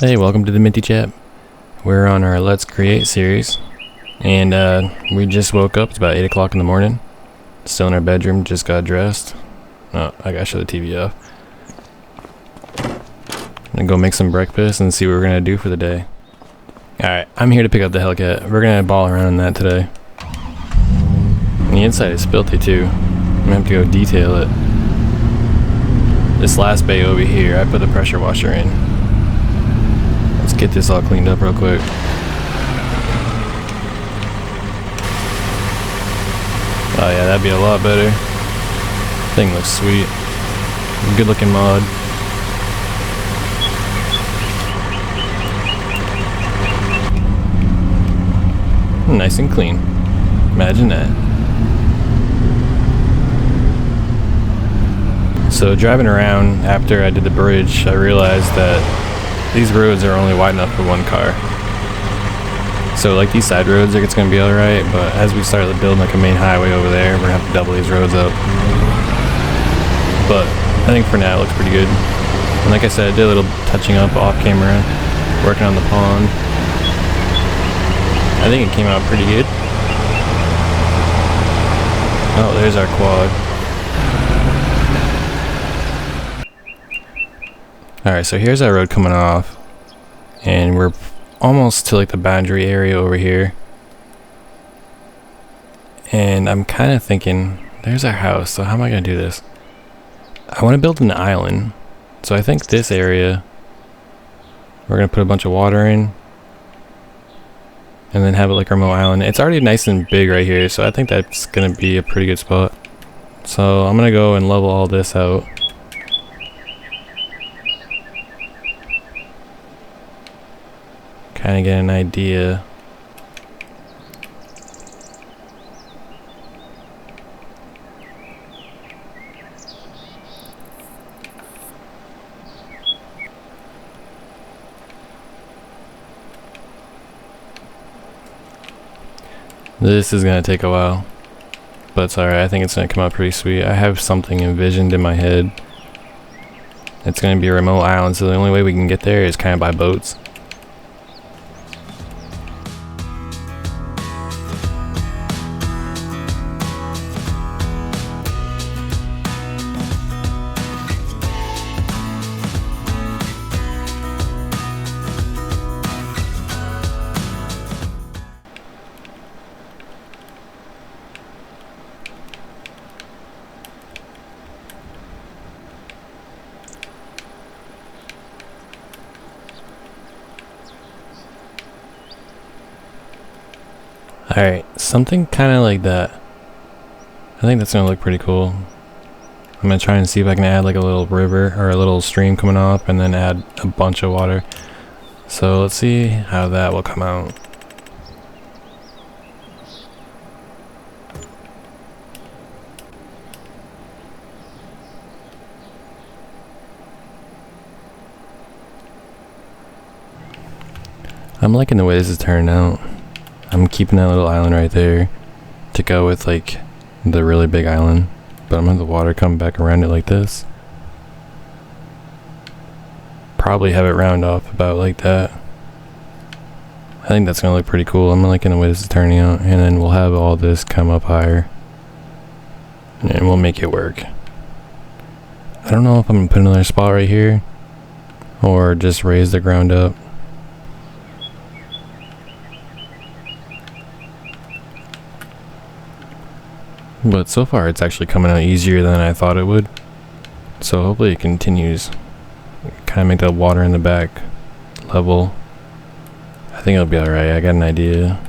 Hey, welcome to the Minty Chat. We're on our Let's Create series, and we just woke up. It's about 8 o'clock in the morning. Still in our bedroom, just got dressed. Oh, I gotta show the TV off. I'm gonna go make some breakfast and see what we're gonna do for the day. Alright, I'm here to pick up the Hellcat. We're gonna ball around in that today. And the inside is filthy too. I'm gonna have to go detail it. This last bay over here, I put the pressure washer in. Let's get this all cleaned up real quick. Oh yeah, that'd be a lot better. Thing looks sweet. Good looking mod. Nice and clean. Imagine that. So driving around after I did the bridge, I realized that these roads are only wide enough for one car. So like these side roads, like it's gonna be alright, but as we start building like a main highway over there, we're gonna have to double these roads up. But I think for now it looks pretty good. And like I said, I did a little touching up off camera, working on the pond. I think it came out pretty good. Oh, there's our quad. Alright, so here's our road coming off, and we're almost to like the boundary area over here. And I'm kind of thinking, there's our house, so how am I going to do this? I want to build an island, so I think this area, we're going to put a bunch of water in, and then have it like a remote island. It's already nice and big right here, so I think that's going to be a pretty good spot. So I'm going to go and level all this out. Kind of get an idea. This is gonna take a while, but it's alright. I think it's gonna come out pretty sweet. I have something envisioned in my head. It's gonna be a remote island, so the only way we can get there is kind of by boats. Alright, something kind of like that. I think that's gonna look pretty cool. I'm gonna try and see if I can add like a little river or a little stream coming off and then add a bunch of water. So let's see how that will come out. I'm liking the way this is turning out. I'm keeping that little island right there to go with like the really big island, but I'm gonna have the water come back around it like this. Probably have it round off about like that. I think that's gonna look pretty cool. I'm liking the way this is turning out, and then we'll have all this come up higher and we'll make it work. I don't know if I'm gonna put another spot right here or just raise the ground up. But so far it's actually coming out easier than I thought it would. So hopefully it continues. Kind of make the water in the back level. I think it'll be alright. I got an idea.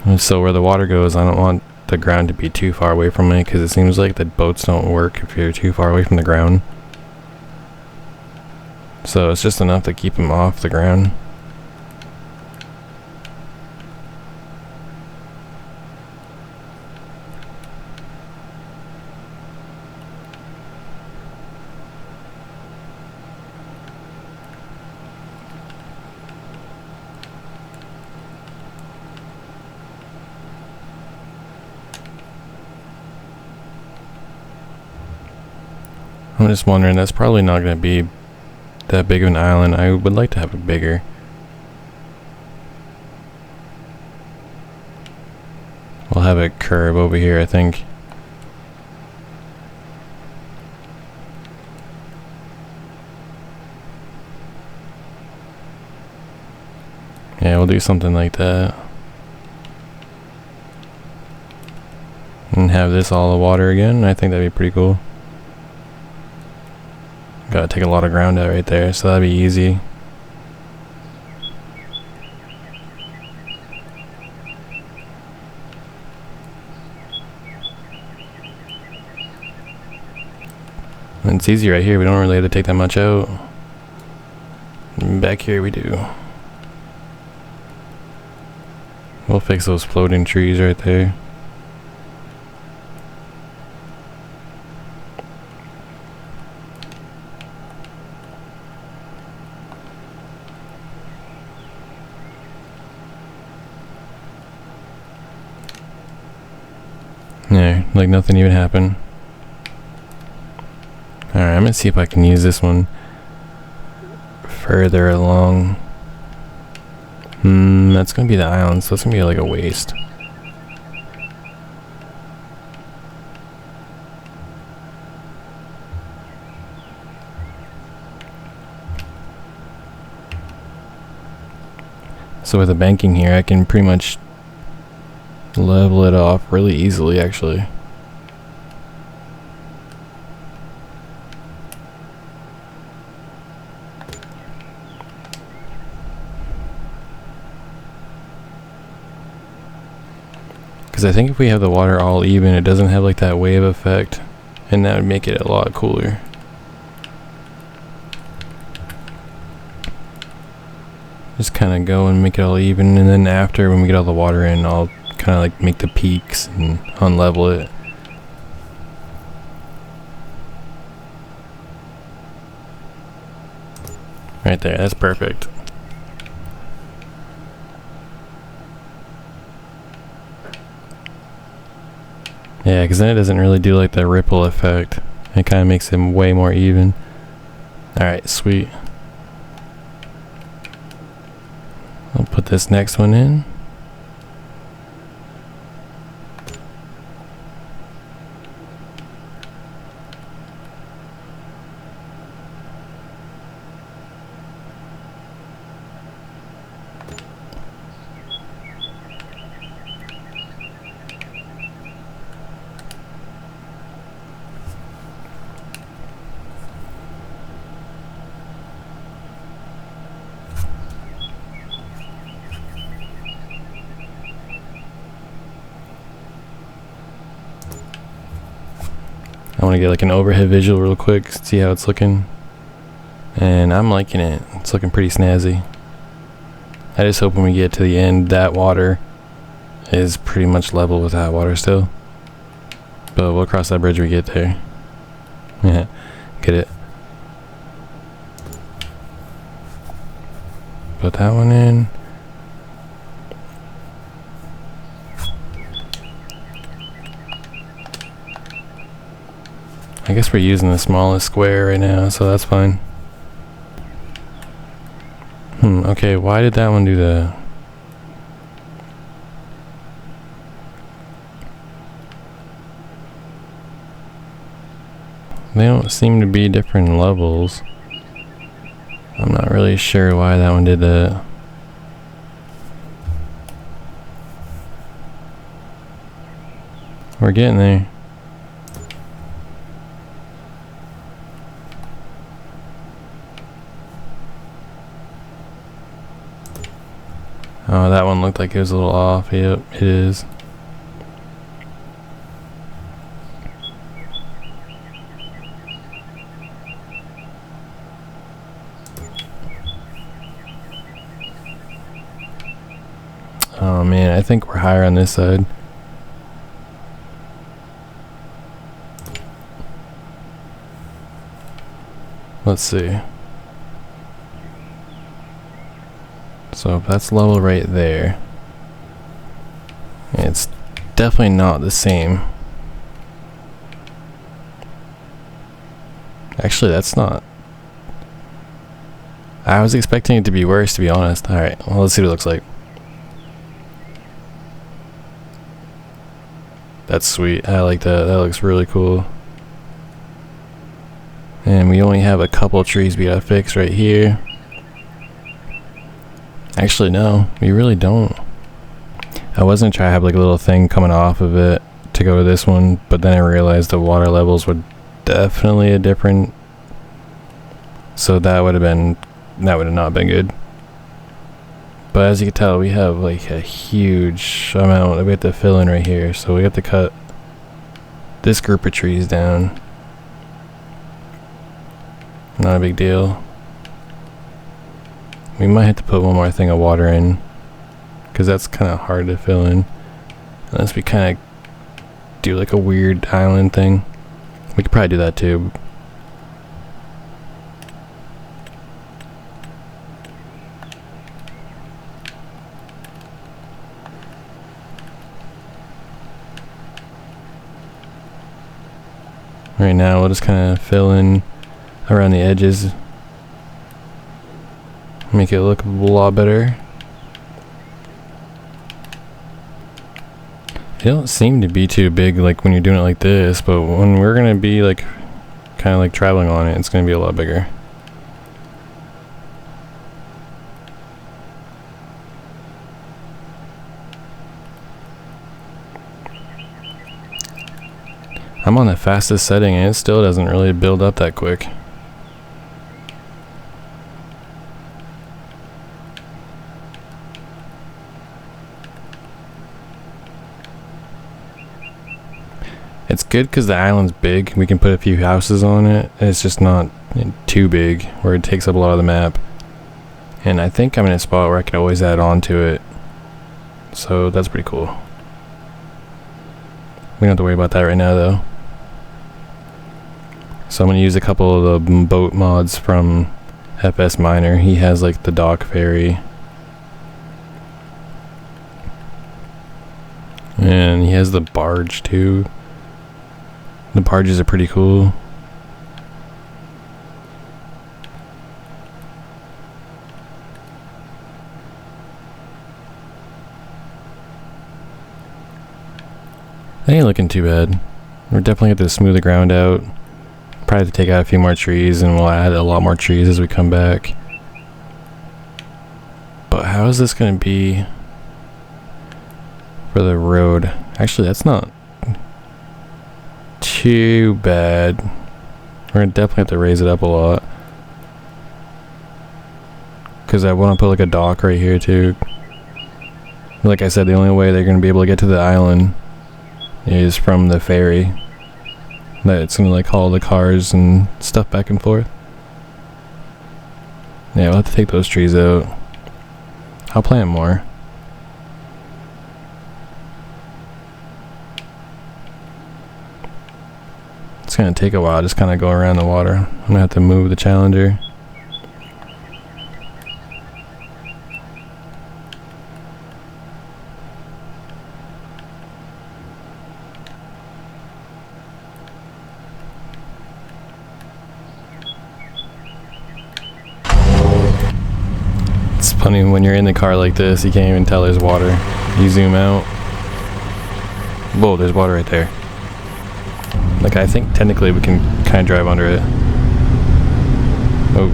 And so where the water goes, I don't want the ground to be too far away from it, because it seems like the boats don't work if you're too far away from the ground. So it's just enough to keep them off the ground. I'm just wondering, that's probably not going to be that big of an island. I would like to have it bigger. We'll have a curve over here, I think. Yeah, we'll do something like that. And have this all the water again. I think that'd be pretty cool. Gotta take a lot of ground out right there, so that'd be easy. And it's easy right here, we don't really have to take that much out. Back here we do. We'll fix those floating trees right there. Yeah, like nothing even happened. Alright, I'm gonna see if I can use this one further along. That's gonna be the island, so it's gonna be like a waste. So with the banking here, I can pretty much level it off really easily, actually. Because I think if we have the water all even, it doesn't have like that wave effect, and that would make it a lot cooler. Just kind of go and make it all even, and then after, when we get all the water in, I'll kind of like make the peaks and unlevel it. Right there, that's perfect. Yeah, because then it doesn't really do like the ripple effect. It kind of makes it way more even. Alright, sweet. I'll put this next one in. I want to get like an overhead visual real quick, see how it's looking. And I'm liking it. It's looking pretty snazzy. I just hope when we get to the end, that water is pretty much level with that water still. But we'll cross that bridge when we get there. Yeah, get it. Put that one in. I guess we're using the smallest square right now, so that's fine. Okay, why did that one do that? They don't seem to be different levels. I'm not really sure why that one did that. We're getting there. Oh, that one looked like it was a little off. Yep, it is. Oh man, I think we're higher on this side. Let's see. So if that's level right there, it's definitely not the same. Actually, that's not... I was expecting it to be worse, to be honest. Alright, well, let's see what it looks like. That's sweet. I like that. That looks really cool. And we only have a couple trees we gotta fix right here. Actually, no, we really don't. I was gonna try to have like a little thing coming off of it to go to this one, but then I realized the water levels were definitely a different. So that would have not been good. But as you can tell, we have like a huge amount that we have to fill in right here. So we have to cut this group of trees down. Not a big deal. We might have to put one more thing of water in, because that's kind of hard to fill in. Unless we kind of do like a weird island thing. We could probably do that too. Right now we'll just kind of fill in around the edges. Make it look a lot better. They don't seem to be too big like when you're doing it like this, but when we're gonna be like kind of like traveling on it, it's gonna be a lot bigger. I'm on the fastest setting and it still doesn't really build up that quick. It's good because the island's big. We can put a few houses on it. It's just not too big where it takes up a lot of the map. And I think I'm in a spot where I can always add on to it. So that's pretty cool. We don't have to worry about that right now though. So I'm going to use a couple of the boat mods from FS Miner. He has like the dock ferry. And he has the barge too. The barges are pretty cool. They ain't looking too bad. We're definitely going to smooth the ground out. Probably have to take out a few more trees and we'll add a lot more trees as we come back. But how is this going to be for the road? Actually, that's not too bad. We're going to definitely have to raise it up a lot. Because I want to put like a dock right here too. Like I said, the only way they're going to be able to get to the island is from the ferry. That it's going to like haul the cars and stuff back and forth. Yeah, we'll have to take those trees out. I'll plant more. It's going to take a while, just kind of go around the water. I'm going to have to move the Challenger. It's funny when you're in the car like this, you can't even tell there's water. You zoom out. Whoa, there's water right there. Like, I think technically we can kind of drive under it. Oh.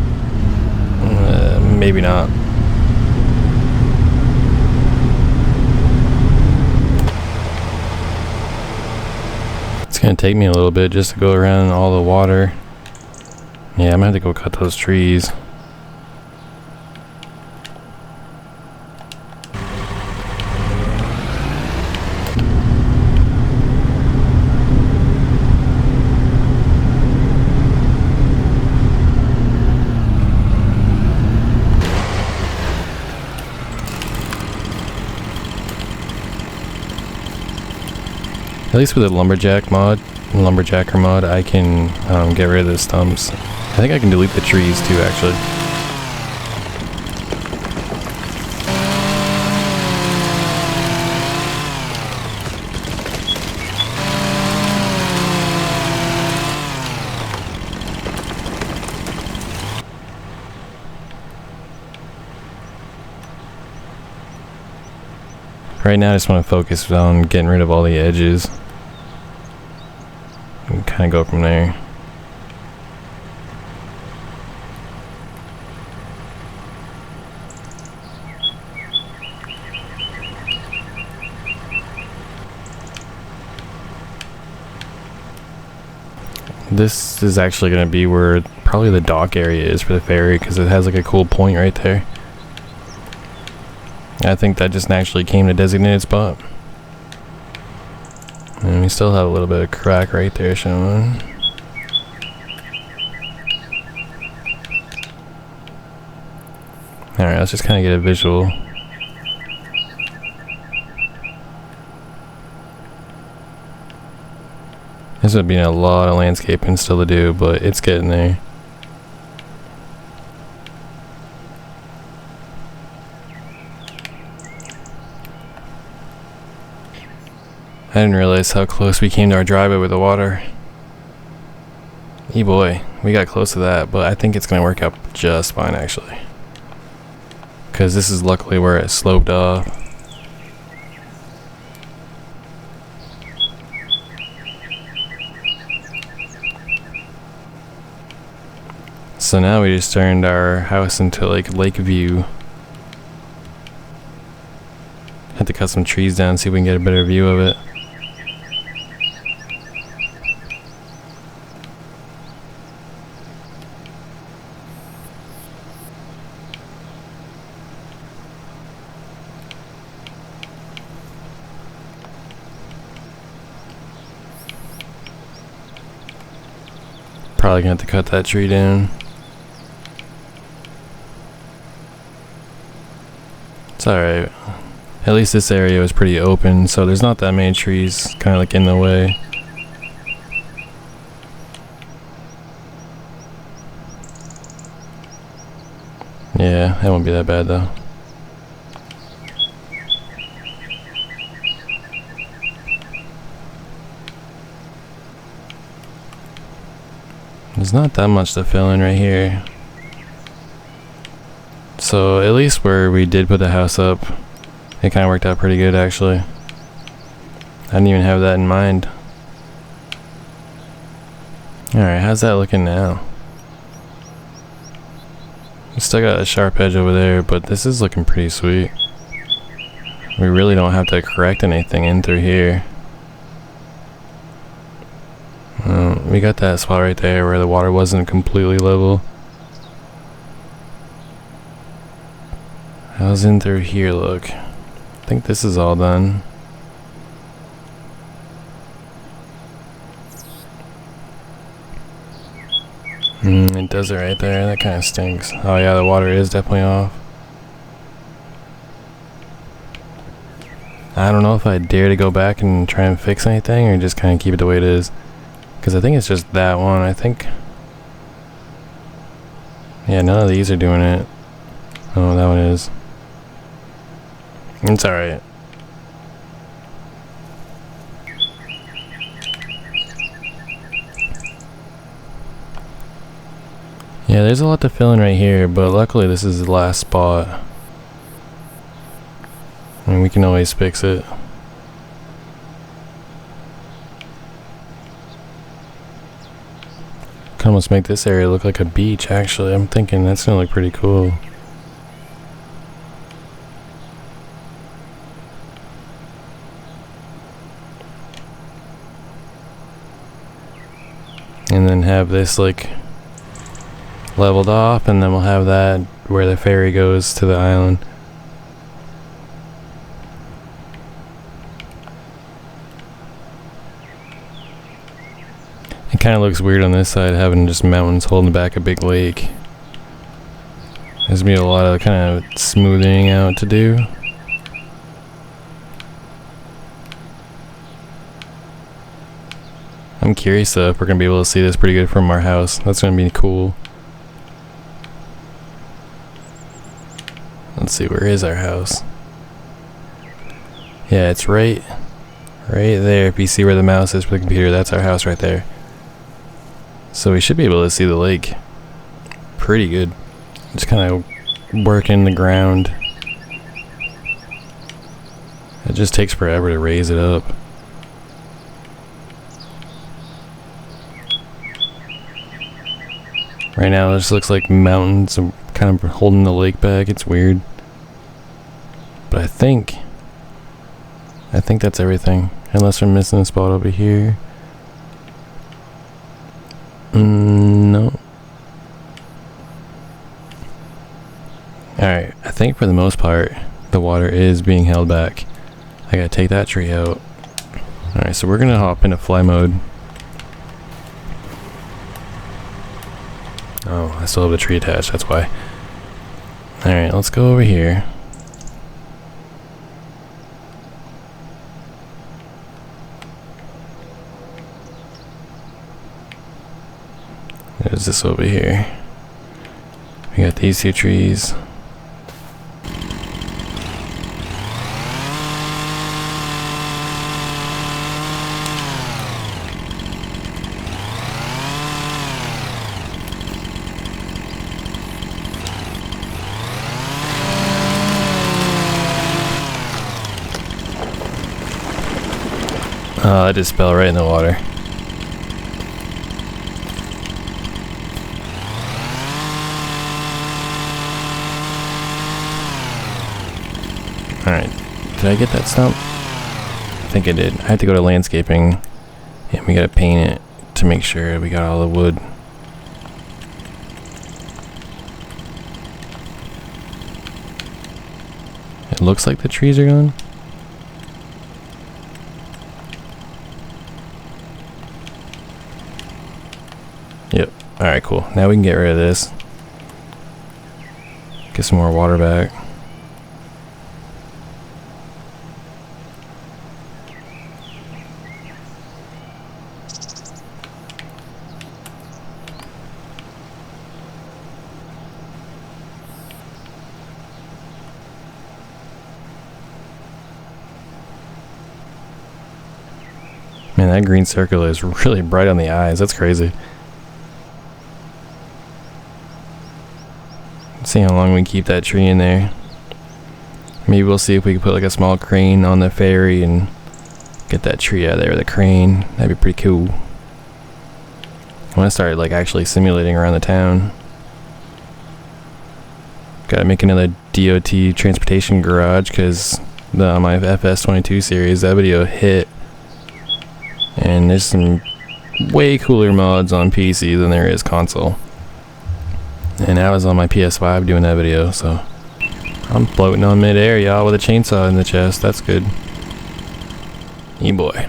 Maybe not. It's gonna take me a little bit just to go around all the water. Yeah, I'm gonna have to go cut those trees. At least with the lumberjacker mod, I can get rid of the stumps. I think I can delete the trees too, actually. Right now I just want to focus on getting rid of all the edges. And kind of go from there. This is actually going to be where probably the dock area is for the ferry, because it has like a cool point right there. I think that just naturally came to designated spot. And we still have a little bit of crack right there showing. Alright, let's just kind of get a visual. This would be a lot of landscaping still to do, but it's getting there. I didn't realize how close we came to our driveway with the water. Boy, we got close to that, but I think it's going to work out just fine actually. Because this is luckily where it sloped off. So now we just turned our house into like lake view. Had to cut some trees down, see if we can get a better view of it. Probably gonna have to cut that tree down. It's alright. At least this area was pretty open, so there's not that many trees kind of like in the way. Yeah, that won't be that bad though. There's not that much to fill in right here. So at least where we did put the house up, it kind of worked out pretty good actually. I didn't even have that in mind. Alright, how's that looking now? We still got a sharp edge over there, but this is looking pretty sweet. We really don't have to correct anything in through here. We got that spot right there where the water wasn't completely level. How's in through here look? I think this is all done. It does it right there. That kind of stinks. Oh yeah, the water is definitely off. I don't know if I dare to go back and try and fix anything or just kind of keep it the way it is. Because I think it's just that one, I think. Yeah, none of these are doing it. Oh, that one is. It's alright. Yeah, there's a lot to fill in right here, but luckily this is the last spot. I mean, we can always fix it. Can almost make this area look like a beach, actually. I'm thinking that's gonna look pretty cool. And then have this like leveled off, and then we'll have that where the ferry goes to the island. It kind of looks weird on this side having just mountains holding back a big lake. There's gonna be a lot of kind of smoothing out to do. I'm curious though if we're gonna be able to see this pretty good from our house. That's gonna be cool. Let's see, where is our house? Yeah, it's right there. If you see where the mouse is for the computer, that's our house right there. So we should be able to see the lake pretty good. Just kind of working the ground It just takes forever to raise it up. Right now, this looks like mountains are kind of holding the lake back. It's weird. But I think that's everything. Unless we're missing a spot over here. No. Alright, I think for the most part, the water is being held back. I gotta take that tree out. Alright, so we're gonna hop into fly mode. Oh, I still have the tree attached, that's why. Alright, let's go over here. There's this over here. We got these two trees. Oh, I just fell right in the water. Alright, did I get that stump? I think I did. I have to go to landscaping and we gotta paint it to make sure we got all the wood. It looks like the trees are gone. Yep. Alright, cool. Now we can get rid of this. Get some more water back. Man, that green circle is really bright on the eyes. That's crazy. Let's see how long we can keep that tree in there. Maybe we'll see if we can put like a small crane on the ferry and get that tree out of there with a crane. That'd be pretty cool. I want to start like actually simulating around the town. Gotta make another DOT transportation garage because my FS22 series, that video hit. And there's some way cooler mods on PC than there is console. And I was on my PS5 doing that video, so I'm floating on mid-air, y'all, with a chainsaw in the chest. That's good. boy.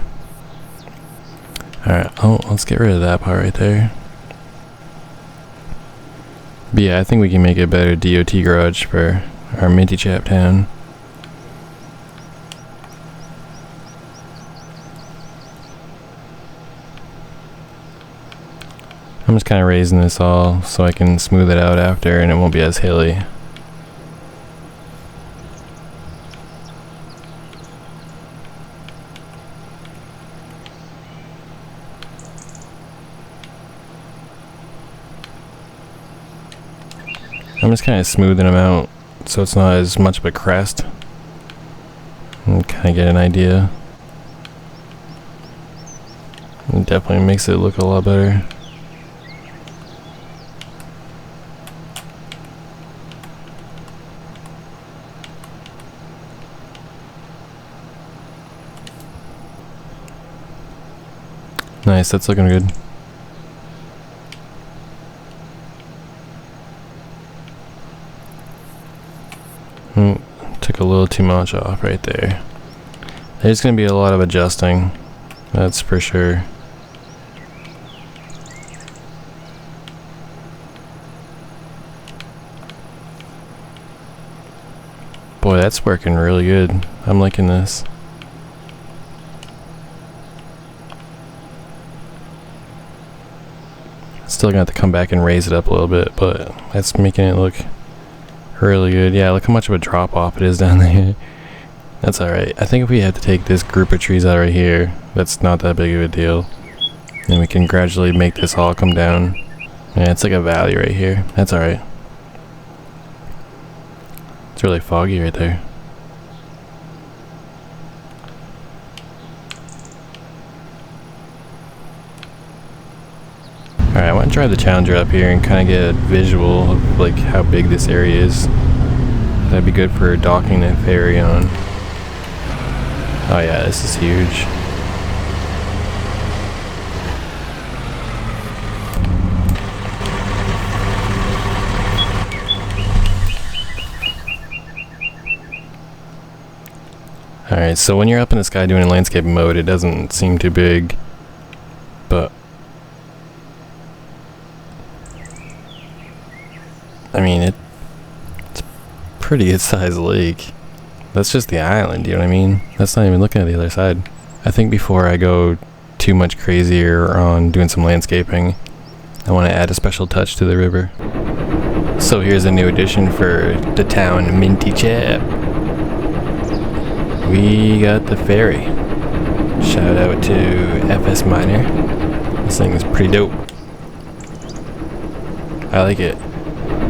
Alright, oh, let's get rid of that part right there. But yeah, I think we can make a better DOT garage for our Minty Chap town. I'm just kind of raising this all so I can smooth it out after and it won't be as hilly. I'm just kind of smoothing them out so it's not as much of a crest. And kind of get an idea. It definitely makes it look a lot better. Nice, that's looking good. Took a little too much off right there. There's gonna be a lot of adjusting, that's for sure. Boy, that's working really good. I'm liking this. Still gonna have to come back and raise it up a little bit, but that's making it look really good. Yeah, look how much of a drop off it is down there. That's alright. I think if we have to take this group of trees out right here, that's not that big of a deal. And we can gradually make this all come down. Yeah, it's like a valley right here. That's alright. It's really foggy right there. Alright, I want to drive the Challenger up here and kind of get a visual of like how big this area is. That'd be good for docking that ferry on. Oh yeah, this is huge. Alright, so when you're up in the sky doing landscape mode, it doesn't seem too big. But I mean, it's pretty good sized lake. That's just the island, you know what I mean? That's not even looking at the other side. I think before I go too much crazier on doing some landscaping, I want to add a special touch to the river. So here's a new addition for the town, Minty Chap. We got the ferry. Shout out to FS Miner. This thing is pretty dope. I like it.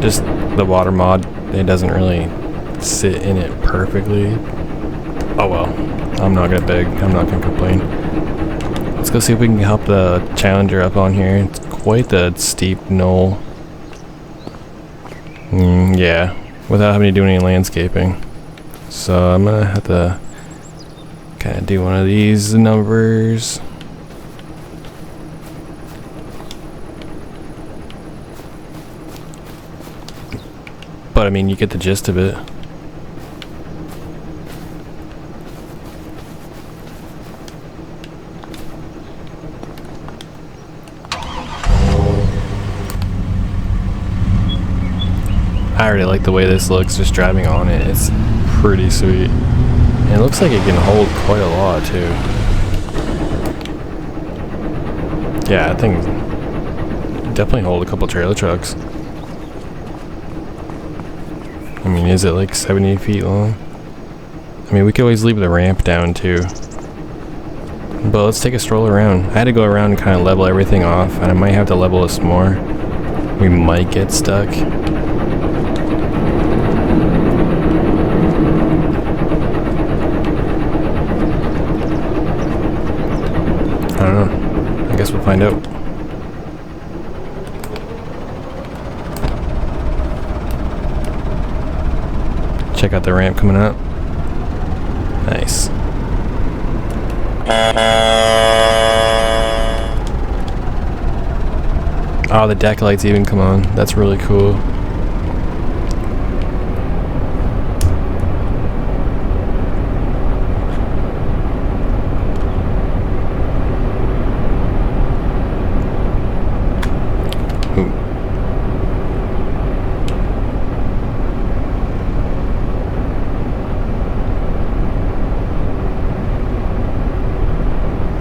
Just the water mod, it doesn't really sit in it perfectly. Oh well, I'm not gonna beg, I'm not gonna complain. Let's go see if we can help the Challenger up on here. It's quite the steep knoll. Yeah, without having to do any landscaping. So I'm gonna have to kind of do one of these numbers. But I mean, you get the gist of it. I already like the way this looks just driving on it. It's pretty sweet. And it looks like it can hold quite a lot too. Yeah, I think definitely hold a couple trailer trucks. I mean, is it like 70 feet long? I mean, we could always leave the ramp down too. But let's take a stroll around. I had to go around and kind of level everything off, and I might have to level this more. We might get stuck. I don't know. I guess we'll find out. Check out the ramp coming up. Nice. Oh, the deck lights even come on. That's really cool.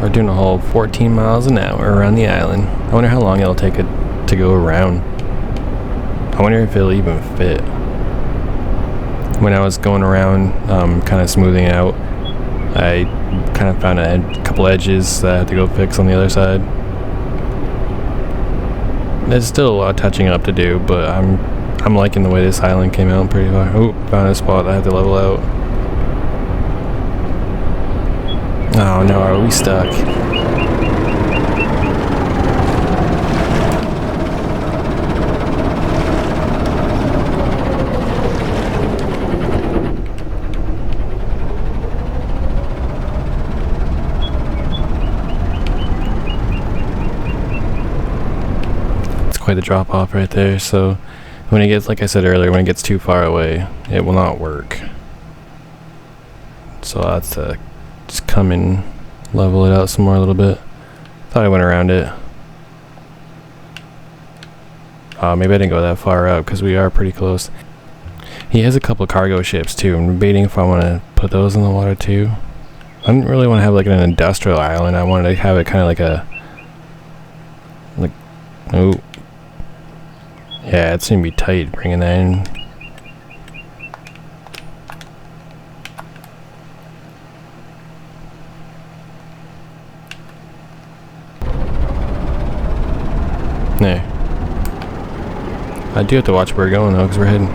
We're doing a whole 14 miles an hour around the island. I wonder how long it'll take it to go around. I wonder if it'll even fit. When I was going around, kind of smoothing it out, I kind of found a couple edges that I had to go fix on the other side. There's still a lot of touching up to do, but I'm liking the way this island came out pretty far. Oh, found a spot I had to level out. Oh no, are we stuck? It's quite a drop off right there, so when it gets, like I said earlier, when it gets too far away, it will not work. So I'll have to just come and level it out some more a little bit. Thought I went around it. Maybe I didn't go that far out because we are pretty close. He has a couple cargo ships too. I'm debating if I want to put those in the water too. I didn't really want to have like an industrial island. I wanted to have it kind of like a oh yeah, it's gonna be tight bringing that in. There. I do have to watch where we're going though, because we're heading.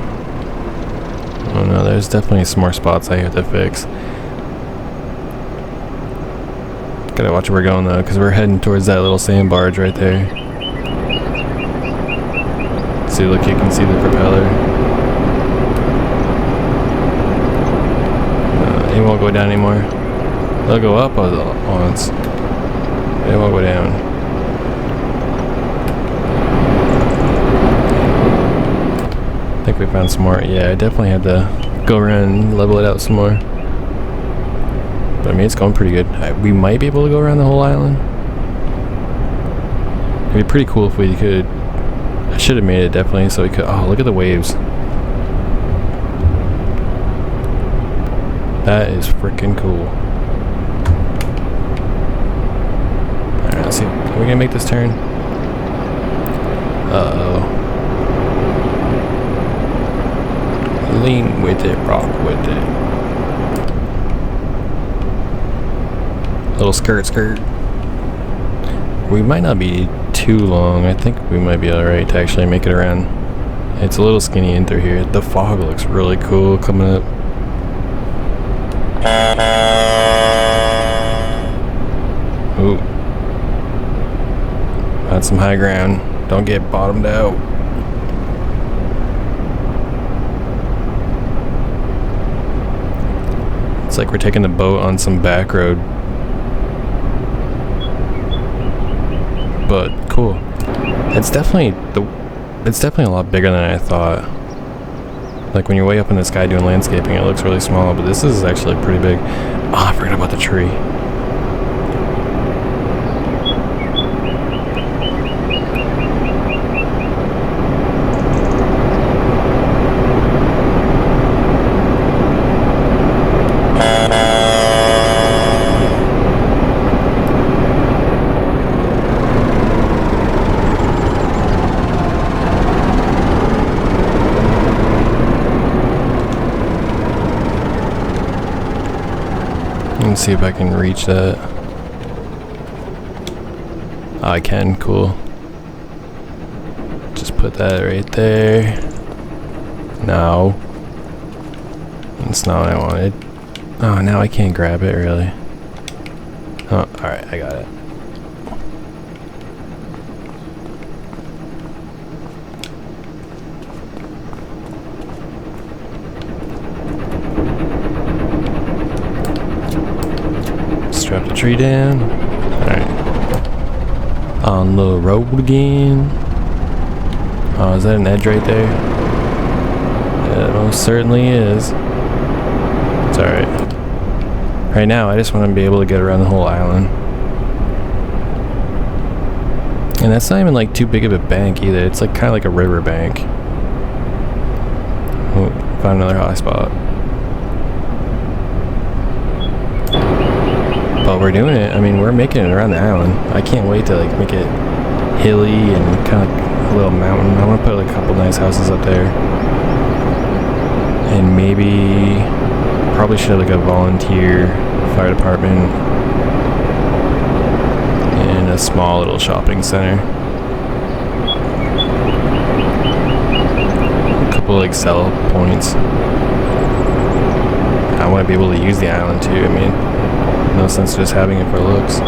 Oh no, there's definitely some more spots I have to fix. Gotta watch where we're going though, because we're heading towards that little sand barge right there. See, look, you can see the propeller. It won't go down anymore. They'll go up once. It won't go down. I think we found some more. Yeah, I definitely had to go around and level it out some more. But I mean, it's going pretty good. We might be able to go around the whole island. It'd be pretty cool if we could. I should have made it definitely so we could. Oh, look at the waves. That is freaking cool. Alright, let's see. Are we gonna make this turn? Uh-oh. Lean with it, rock with it. Little skirt. We might not be too long. I think we might be alright to actually make it around. It's a little skinny in through here. The fog looks really cool coming up. Ooh. That's some high ground. Don't get bottomed out. It's like we're taking the boat on some back road. But cool. It's definitely a lot bigger than I thought. Like when you're way up in the sky doing landscaping, it looks really small, but this is actually pretty big. Oh, I forgot about the tree. Let's see if I can reach that. Oh, I can. Cool. Just put that right there. No. That's not what I wanted. Oh, now I can't grab it, really. Oh, alright, I got it. Strap the tree down. Alright. On the road again. Oh, is that an edge right there? Yeah, it most certainly is. It's alright. Right now, I just want to be able to get around the whole island. And that's not even like too big of a bank either. It's like kind of like a river bank. Oh, found another high spot. But we're doing it. I mean, we're making it around the island. I can't wait to like make it hilly and kind of a little mountain. I want to put like a couple nice houses up there. And maybe, probably should have like a volunteer fire department and a small little shopping center. A couple like sell points. I want to be able to use the island too. I mean, no sense just having it for looks.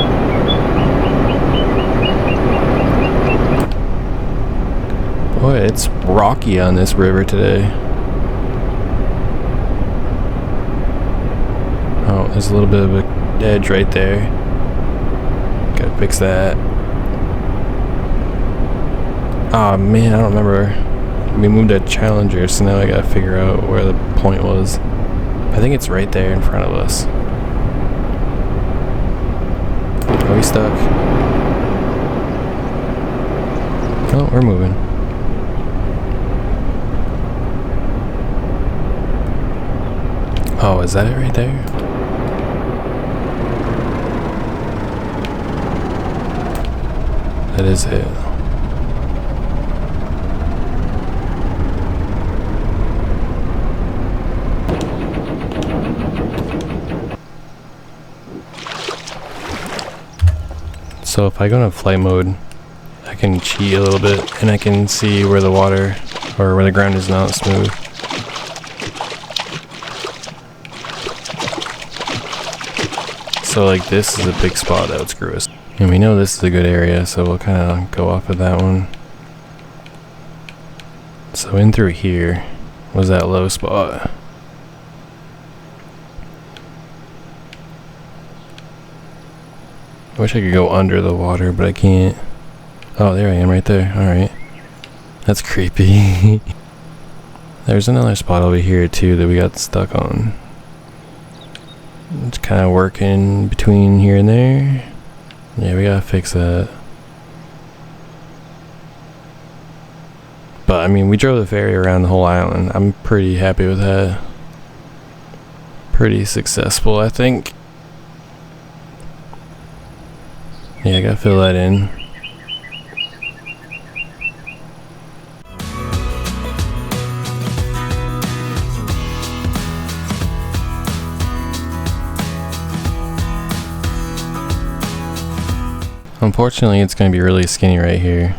Boy, it's rocky on this river today. Oh, there's a little bit of a edge right there. Gotta fix that. Oh man, I don't remember. We moved a Challenger, so now I gotta figure out where the point was. I think it's right there in front of us. Are we stuck? Oh, we're moving. Oh, is that it right there? That is it. So if I go into flight mode, I can cheat a little bit and I can see where the water or where the ground is not smooth. So like this is a big spot that would screw us. And we know this is a good area, so we'll kind of go off of that one. So in through here was that low spot. I wish I could go under the water, but I can't. Oh, there I am right there. Alright. That's creepy. There's another spot over here too that we got stuck on. It's kind of working between here and there. Yeah, we gotta fix that. But I mean, we drove the ferry around the whole island. I'm pretty happy with that. Pretty successful, I think. Yeah, I gotta fill that in. Unfortunately, it's gonna be really skinny right here.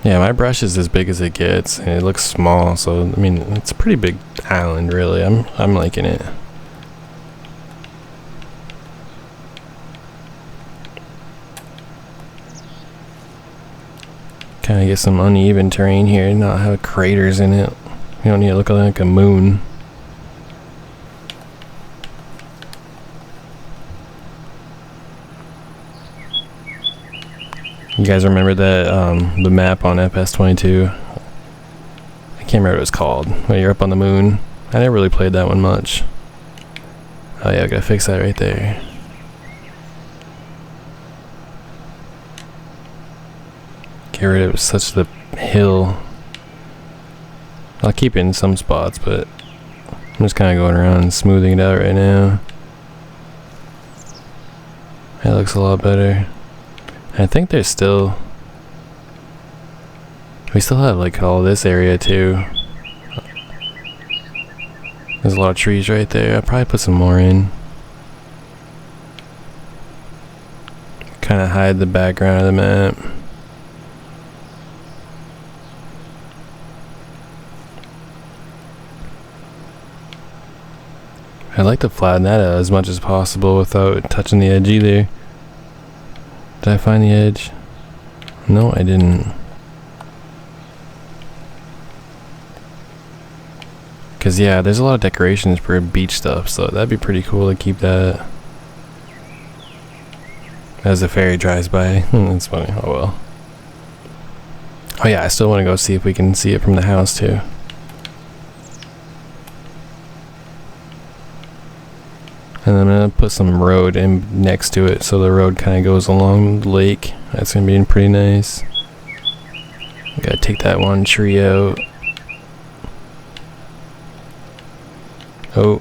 Yeah, my brush is as big as it gets, and it looks small, so I mean, it's a pretty big island, really. I'm liking it. Kind of get some uneven terrain here, not have craters in it. You don't need to look like a moon. You guys remember that the map on FS22? I can't remember what it was called. When you're up on the moon. I never really played that one much. Oh yeah, I gotta fix that right there. Get rid of such the hill. I'll keep it in some spots, but I'm just kind of going around and smoothing it out right now. That looks a lot better. I think there's still... We still have like all this area too. There's a lot of trees right there. I'll probably put some more in. Kind of hide the background of the map. I'd like to flatten that out as much as possible without touching the edge either. Did I find the edge? No, I didn't. Cause yeah, there's a lot of decorations for beach stuff, so that'd be pretty cool to keep that. As the ferry drives by. That's funny. Oh well. Oh yeah, I still want to go see if we can see it from the house too. And I'm gonna put some road in next to it, so the road kind of goes along the lake. That's gonna be pretty nice. Gotta take that one tree out. Oh.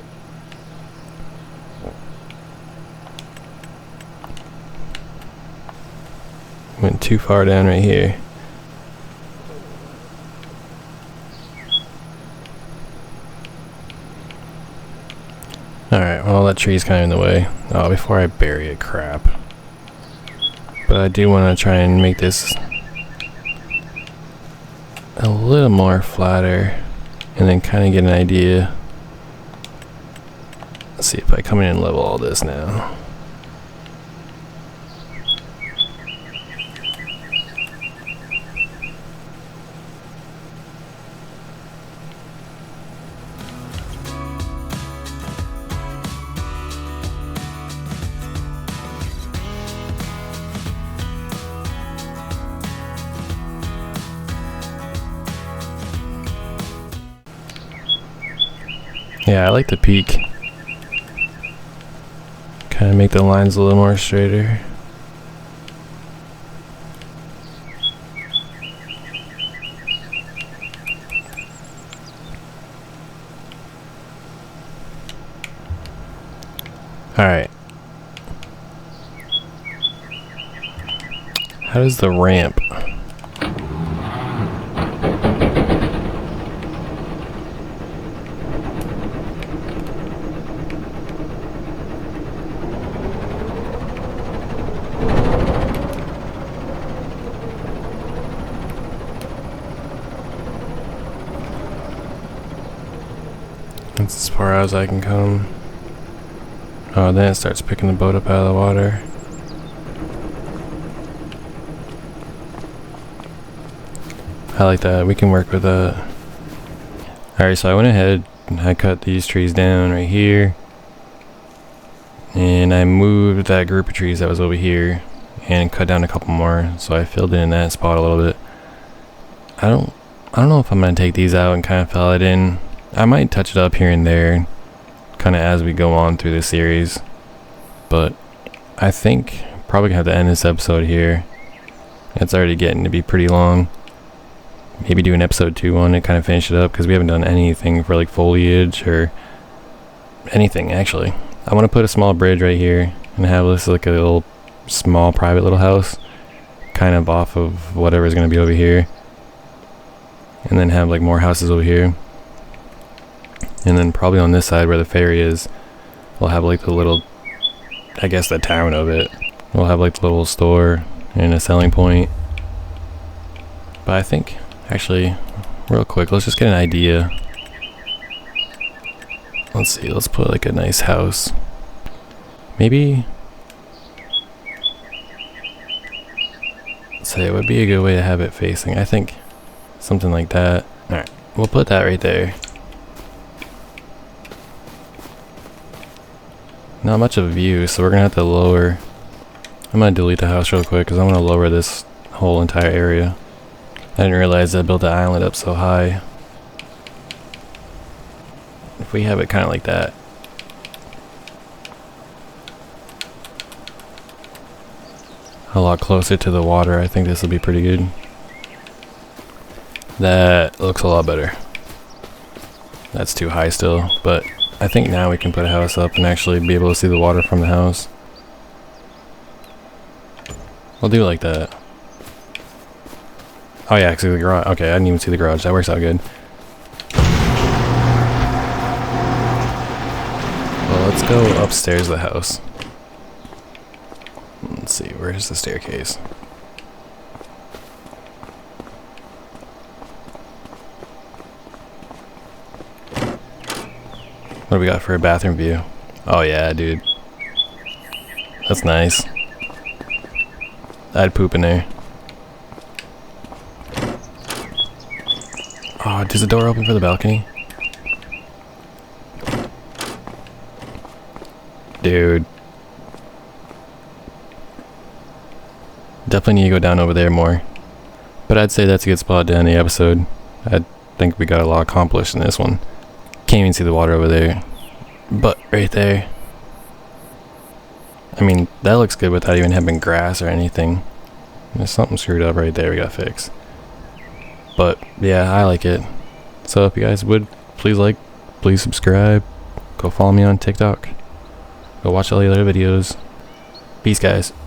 Went too far down right here. Alright, well that tree's kind of in the way. Oh, before I bury it, crap. But I do want to try and make this a little more flatter and then kind of get an idea. Let's see if I come in and level all this now. Yeah, I like the peak. Kind of make the lines a little more straighter. Alright. How does the ramp? That's as far as I can come. Oh, then it starts picking the boat up out of the water. I like that. We can work with that. Alright, so I went ahead and I cut these trees down right here. And I moved that group of trees that was over here and cut down a couple more. So I filled in that spot a little bit. I don't know if I'm gonna take these out and kind of fill it in. I might touch it up here and there, kind of as we go on through the series. But I think probably gonna have to end this episode here. It's already getting to be pretty long. Maybe do an episode 2 on it, kind of finish it up, because we haven't done anything for like foliage or anything actually. I want to put a small bridge right here and have this like a little small private little house, kind of off of whatever's gonna be over here, and then have like more houses over here. And then probably on this side where the ferry is, we'll have like the little, I guess the town of it. We'll have like the little store and a selling point. But I think, actually, real quick, let's just get an idea. Let's see, let's put like a nice house. Maybe, let's say it would be a good way to have it facing. I think something like that. Alright, we'll put that right there. Not much of a view, so we're gonna have to lower. I'm gonna delete the house real quick because I want to lower this whole entire area. I didn't realize I built the island up so high. If we have it kind of like that. A lot closer to the water, I think this will be pretty good. That looks a lot better. That's too high still, but I think now we can put a house up and actually be able to see the water from the house. We'll do it like that. Oh yeah, see the garage. Okay, I didn't even see the garage. That works out good. Well, let's go upstairs to the house. Let's see, where's the staircase? What do we got for a bathroom view? Oh yeah, dude. That's nice. I'd poop in there. Oh, does the door open for the balcony? Dude. Definitely need to go down over there more. But I'd say that's a good spot to end the episode. I think we got a lot accomplished in this one. Can't even see the water over there. But right there. I mean, that looks good without even having grass or anything. There's something screwed up right there we gotta fix. But yeah, I like it. So if you guys would, please like, please subscribe. Go follow me on TikTok. Go watch all the other videos. Peace, guys.